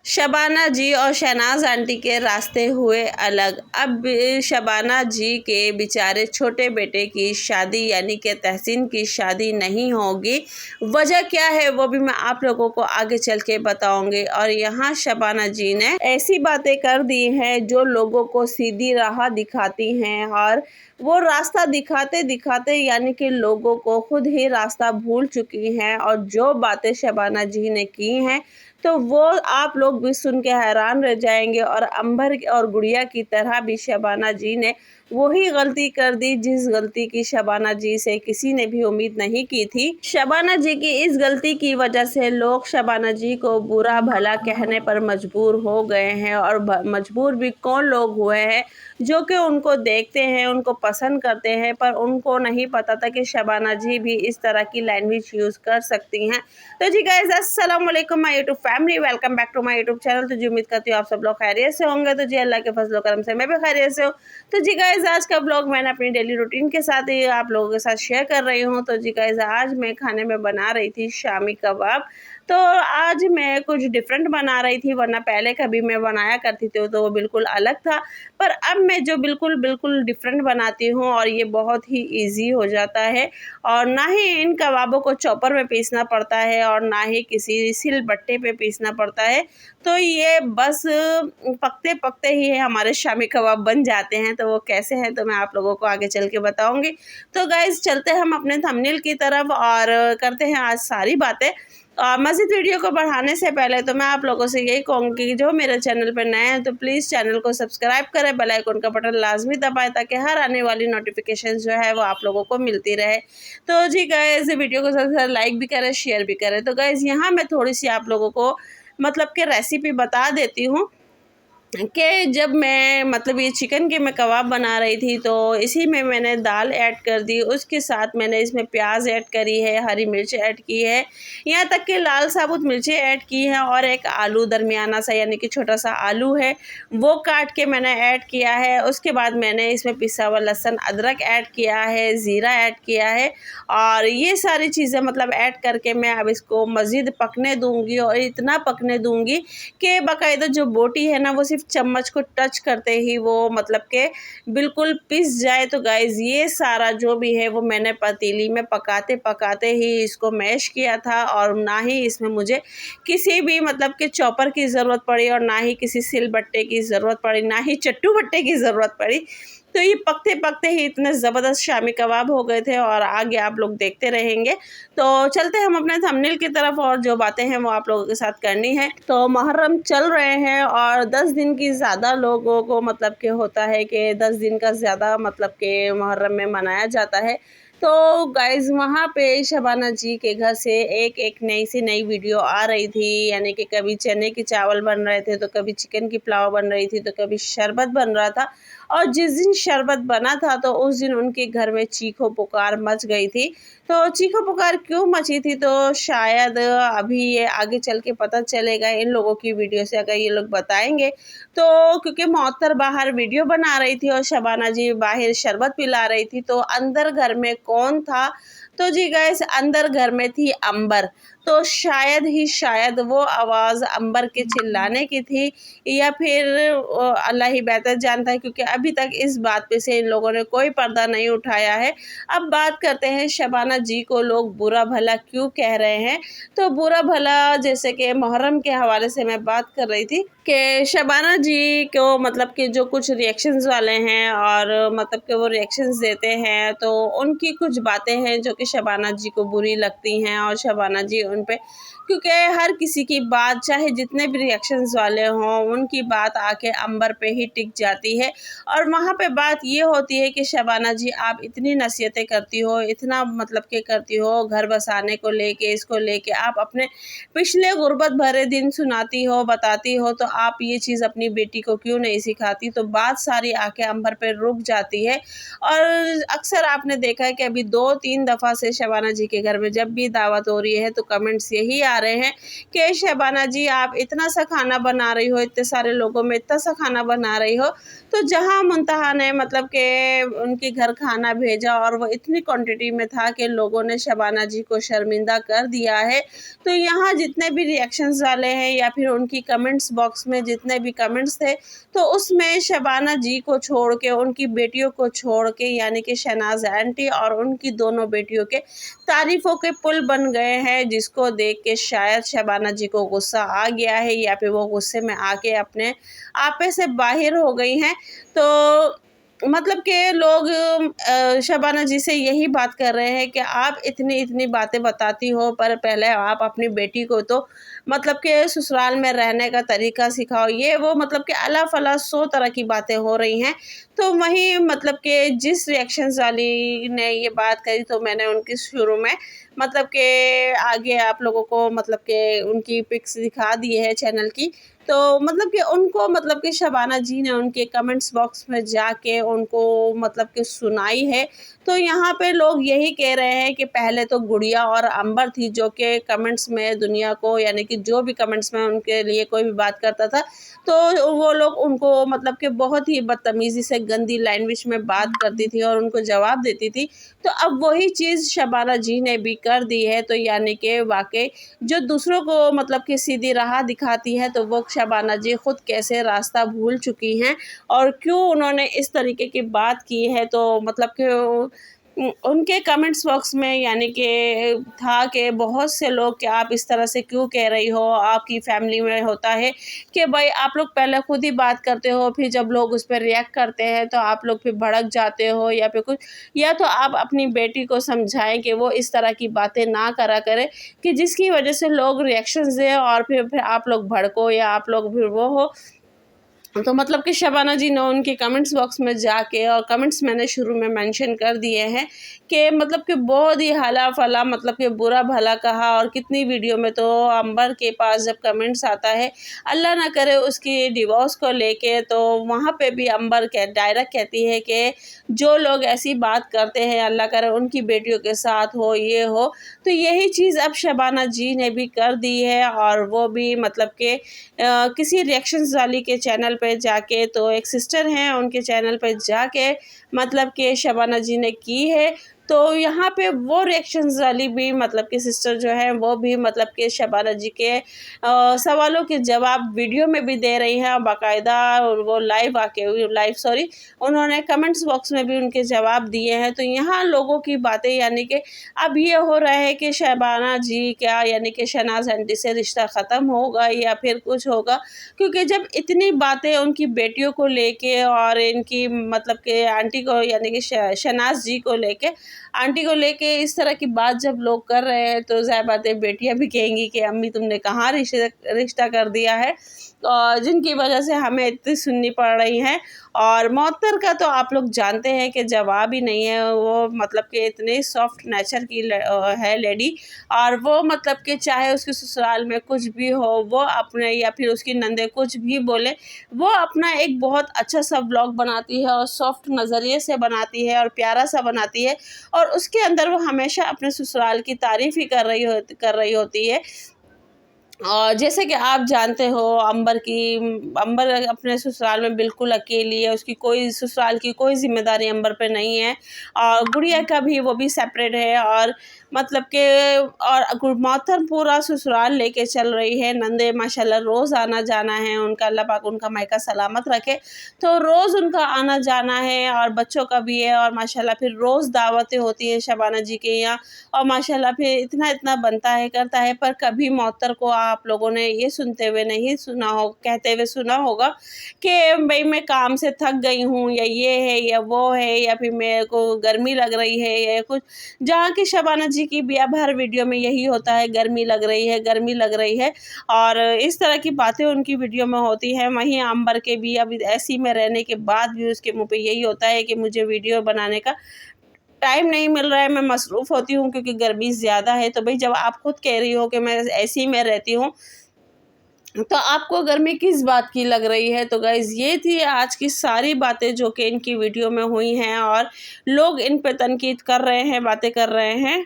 शबाना जी और शहनाज आंटी के रास्ते हुए अलग। अब शबाना जी के बेचारे छोटे बेटे की शादी यानी कि तहसीन की शादी नहीं होगी। वजह क्या है वो भी मैं आप लोगों को आगे चल के बताऊंगी। और यहाँ शबाना जी ने ऐसी बातें कर दी हैं जो लोगों को सीधी राह दिखाती हैं, और वो रास्ता दिखाते दिखाते यानी कि लोगों को खुद ही रास्ता भूल चुकी हैं। और जो बातें शबाना जी ने की हैं तो वो आप लोग भी सुन के हैरान रह जाएंगे। और अंबर और गुड़िया की तरह भी शबाना जी ने वही गलती कर दी जिस गलती की शबाना जी से किसी ने भी उम्मीद नहीं की थी। शबाना जी की इस गलती की वजह से लोग शबाना जी को बुरा भला कहने पर मजबूर हो गए हैं। और मजबूर भी कौन लोग हुए हैं, जो कि उनको देखते हैं, उनको पसंद करते हैं, पर उनको नहीं पता था कि शबाना जी भी इस तरह की लैंग्वेज यूज़ कर सकती हैं। तो जी गाइस, अस्सलाम वालेकुम my YouTube family, welcome back to my YouTube channel. तो जी उम्मीद करती हूँ आप सब लोग खैरियत से होंगे। तो जी अल्लाह के फजल करम से मैं भी खैरियत से हूँ। तो जी गाइस, आज का ब्लॉग मैंने अपनी डेली रूटीन के साथ ही आप लोगों के साथ शेयर कर रही हूँ। तो जी गाइस, आज मैं खाने में बना रही थी शामी कबाब। तो आज मैं कुछ डिफरेंट बना रही थी, वरना पहले कभी मैं बनाया करती थी तो वो बिल्कुल अलग था। पर अब मैं जो बिल्कुल डिफरेंट बनाती हूँ और ये बहुत ही इजी हो जाता है। और ना ही इन कबाबों को चॉपर में पीसना पड़ता है और ना ही किसी सिलबट्टे पे पीसना पड़ता है। तो ये बस पकते पकते ही हमारे शामी कबाब बन जाते हैं। तो वो कैसे हैं तो मैं आप लोगों को आगे चल के बताऊंगी। तो गाइज, चलते हैं हम अपने थंबनेल की तरफ और करते हैं आज सारी बातें। मज़ीद वीडियो को बढ़ाने से पहले तो मैं आप लोगों से यही कहूँगी कि जो मेरे चैनल पर नए हैं तो प्लीज़ चैनल को सब्सक्राइब करें, बेल आइकन का बटन लाजमी दबाएं ताकि हर आने वाली नोटिफिकेशन जो है वो आप लोगों को मिलती रहे। तो जी गाइस, वीडियो को ज़्यादा से ज़्यादा लाइक भी करें, शेयर भी करें। तो गाइस, यहाँ मैं थोड़ी सी आप लोगों को मतलब कि रेसिपी बता देती हूँ कि जब मैं मतलब ये चिकन के मैं कबाब बना रही थी तो इसी में मैंने दाल ऐड कर दी। उसके साथ मैंने इसमें प्याज ऐड करी है, हरी मिर्च ऐड की है, यहाँ तक कि लाल साबुत मिर्चें ऐड की हैं, और एक आलू दरमियाना सा यानी कि छोटा सा आलू है वो काट के मैंने ऐड किया है। उसके बाद मैंने इसमें पिसा हुआ लहसुन अदरक ऐड किया है, ज़ीरा ऐड किया है, और ये सारी चीज़ें मतलब ऐड करके मैं अब इसको मज़ीद पकने दूँगी। और इतना पकने दूँगी कि बाकायदा जो बोटी है ना वो सिर्फ चम्मच को टच करते ही वो मतलब के बिल्कुल पिस जाए। तो गाइज, ये सारा जो भी है वो मैंने पतीली में पकाते पकाते ही इसको मैश किया था। और ना ही इसमें मुझे किसी भी मतलब के चॉपर की ज़रूरत पड़ी, और ना ही किसी सिलबट्टे की ज़रूरत पड़ी, ना ही चट्टू बट्टे की ज़रूरत पड़ी। तो ये पकते पकते ही इतने ज़बरदस्त शामी कबाब हो गए थे, और आगे आप लोग देखते रहेंगे। तो चलते हम अपने थंबनेल की तरफ, और जो बातें हैं वो आप लोगों के साथ करनी है। तो मुहर्रम चल रहे हैं और 10 दिन की ज़्यादा लोगों को मतलब कि होता है कि 10 दिन का ज़्यादा मतलब कि मुहर्रम में मनाया जाता है। तो गाइज़, वहाँ पे शबाना जी के घर से एक नई से नई वीडियो आ रही थी, यानी कि कभी चने के चावल बन रहे थे, तो कभी चिकन की पुलाव बन रही थी, तो कभी शरबत बन रहा था। और जिस दिन शरबत बना था तो उस दिन उनके घर में चीखो पुकार मच गई थी। तो चीखो पुकार क्यों मची थी तो शायद अभी ये आगे चल के पता चलेगा इन लोगों की वीडियो से, अगर ये लोग बताएंगे। तो क्योंकि मोहत्तर बाहर वीडियो बना रही थी और शबाना जी बाहर शरबत पिला रही थी, तो अंदर घर में कौन था? तो जी गाइस, अंदर घर में थी अंबर। तो शायद ही शायद वो आवाज़ अंबर के चिल्लाने की थी, या फिर अल्लाह ही बेहतर जानता है, क्योंकि अभी तक इस बात पे से इन लोगों ने कोई पर्दा नहीं उठाया है। अब बात करते हैं शबाना जी को लोग बुरा भला क्यों कह रहे हैं। तो बुरा भला, जैसे कि मुहर्रम के हवाले से मैं बात कर रही थी कि शबाना जी को मतलब कि जो कुछ रिएक्शंस वाले हैं और मतलब कि वो रिएक्शंस देते हैं, तो उनकी कुछ बातें हैं जो कि शबाना जी को बुरी लगती हैं, और शबाना जी उन पे, क्योंकि हर किसी की बात चाहे जितने भी रिएक्शंस वाले हों उनकी बात आके अंबर पे ही टिक जाती है। और वहाँ पे बात ये होती है कि शबाना जी, आप इतनी नसीहतें करती हो, इतना मतलब कि करती हो घर बसाने को लेके, इसको लेके आप अपने पिछले गुर्बत भरे दिन सुनाती हो, बताती हो, तो आप ये चीज़ अपनी बेटी को क्यों नहीं सिखाती? तो बात सारी आके अंबर पे रुक जाती है। और अक्सर आपने देखा है कि अभी 2-3 दफ़ा से शबाना जी के घर में जब भी दावत हो रही है तो कमेंट्स यही आ रहे हैं कि शबाना जी आप इतना सा खाना बना रही हो, इतने सारे लोगों में इतना सा खाना बना रही हो। तो जहां मुंतहा ने मतलब कि उनके घर खाना भेजा और वो इतनी क्वांटिटी में था कि लोगों ने शबाना जी को शर्मिंदा कर दिया है। तो यहाँ जितने भी रिएक्शंस डाले हैं या फिर उनकी कमेंट्स बॉक्स में जितने भी कमेंट्स थे, तो उसमें शबाना जी को छोड़ के, उनकी बेटियों को छोड़ के, यानी कि शहनाज आंटी और उनकी दोनों बेटियों के तारीफ़ों के पुल बन गए हैं, जिसको देख के शायद शबाना जी को गुस्सा आ गया है या फिर वो गुस्से में आके अपने आपे से बाहर हो गई हैं। तो मतलब कि लोग शबाना जी से यही बात कर रहे हैं कि आप इतनी बातें बताती हो, पर पहले आप अपनी बेटी को तो मतलब कि ससुराल में रहने का तरीका सिखाओ। ये वो मतलब कि अला फला 100 तरह की बातें हो रही हैं। तो वहीं मतलब कि जिस रिएक्शंस वाली ने ये बात कही, तो मैंने उनकी शुरू में मतलब कि आगे आप लोगों को मतलब कि उनकी पिक्स दिखा दी है चैनल की। तो मतलब कि उनको मतलब कि शबाना जी ने उनके कमेंट्स बॉक्स में जाके उनको मतलब कि सुनाई है। तो यहाँ पे लोग यही कह रहे हैं कि पहले तो गुड़िया और अंबर थी जो कि कमेंट्स में दुनिया को, यानी कि जो भी कमेंट्स में उनके लिए कोई भी बात करता था तो वो लोग उनको मतलब कि बहुत ही बदतमीज़ी से गंदी लैंग्वेज में बात करती थी और उनको जवाब देती थी। तो अब वही चीज़ शबाना जी ने भी कर दी है। तो यानी कि वाक़ई जो दूसरों को मतलब कि सीधी राह दिखाती है, तो वो शबाना जी खुद कैसे रास्ता भूल चुकी हैं और क्यों उन्होंने इस तरीके की बात की है। तो मतलब कि उनके कमेंट्स बॉक्स में यानी कि था कि बहुत से लोग कि आप इस तरह से क्यों कह रही हो, आपकी फैमिली में होता है कि भाई आप लोग पहले खुद ही बात करते हो, फिर जब लोग उस पर रिएक्ट करते हैं तो आप लोग फिर भड़क जाते हो या फिर कुछ, या तो आप अपनी बेटी को समझाएं कि वो इस तरह की बातें ना करा करे कि जिसकी वजह से लोग रिएक्शंस दें और फिर आप लोग भड़को या आप लोग फिर वो हो। तो मतलब कि शबाना जी ने उनके कमेंट्स बॉक्स में जाके, और कमेंट्स मैंने शुरू में मेंशन कर दिए हैं कि मतलब कि बहुत ही हाला फला मतलब कि बुरा भला कहा। और कितनी वीडियो में तो अंबर के पास जब कमेंट्स आता है अल्लाह ना करे उसकी डिवोर्स को लेके, तो वहाँ पे भी अंबर डायरेक्ट कहती है कि जो लोग ऐसी बात करते हैं अल्लाह करे उनकी बेटियों के साथ हो, ये हो। तो यही चीज़ अब शबाना जी ने भी कर दी है और वो भी मतलब कि किसी रिएक्शंस वाली के चैनल पे जाके, तो एक सिस्टर हैं उनके चैनल पे जाके मतलब कि शबाना जी ने की है। तो यहाँ पे वो रिएक्शंस वाली भी मतलब कि सिस्टर जो है वो भी मतलब कि शबाना जी के सवालों के जवाब वीडियो में भी दे रही हैं और बाकायदा वो उन्होंने कमेंट्स बॉक्स में भी उनके जवाब दिए हैं। तो यहाँ लोगों की बातें यानी कि अब ये हो रहा है कि शबाना जी क्या यानी कि शहनाज आंटी से रिश्ता ख़त्म होगा या फिर कुछ होगा, क्योंकि जब इतनी बातें उनकी बेटियों को लेके और इनकी मतलब कि आंटी को यानी कि शहनाज जी को लेके, आंटी को लेके इस तरह की बात जब लोग कर रहे हैं, तो ज़ाहिर बात है बेटियां भी कहेंगी कि अम्मी तुमने कहाँ रिश्ता कर दिया है, और जिनकी वजह से हमें इतनी सुननी पड़ रही है। और मौतर का तो आप लोग जानते हैं कि जवाब ही नहीं है। वो मतलब कि इतने सॉफ्ट नेचर की है लेडी, और वो मतलब कि चाहे उसके ससुराल में कुछ भी हो, वो अपने या फिर उसकी नंदे कुछ भी बोले, वो अपना एक बहुत अच्छा सा ब्लॉग बनाती है और सॉफ्ट नज़रिए से बनाती है और प्यारा सा बनाती है, और उसके अंदर वो हमेशा अपने ससुराल की तारीफ़ ही कर रही होती है। और जैसे कि आप जानते हो अंबर अपने ससुराल में बिल्कुल अकेली है, उसकी कोई ससुराल की कोई ज़िम्मेदारी अंबर पे नहीं है, और गुड़िया का भी वो भी सेपरेट है, और मतलब कि और मोहतरम पूरा ससुराल लेके चल रही है। नंदे माशाल्लाह रोज़ आना जाना है उनका, अल्लाह पाक उनका मायका सलामत रखे, तो रोज़ उनका आना जाना है, और बच्चों का भी है, और माशाल्लाह फिर रोज़ दावतें होती हैं शबाना जी के यहाँ, और माशाल्लाह फिर इतना बनता है करता है। पर कभी मोहतर को आप लोगों ने ये सुनते हुए नहीं सुना हो, कहते हुए सुना होगा कि भाई मैं काम से थक गई हूँ, या ये है या वो है, या फिर मेरे को गर्मी लग रही है या कुछ। जहाँ की शबाना जी की भी अब हर वीडियो में यही होता है, गर्मी लग रही है, गर्मी लग रही है, और इस तरह की बातें उनकी वीडियो में होती हैं। वहीं अंबर के भी अब ऐसी में रहने के बाद भी उसके मुँह पे यही होता है कि मुझे वीडियो बनाने का टाइम नहीं मिल रहा है, मैं मसरूफ़ होती हूँ क्योंकि गर्मी ज़्यादा है। तो भाई जब आप खुद कह रही हो कि मैं ऐसी में रहती हूँ, तो आपको गर्मी किस बात की लग रही है? तो गाइज़ ये थी आज की सारी बातें जो कि इनकी वीडियो में हुई हैं और लोग इन पे तनकीद कर रहे हैं, बातें कर रहे हैं।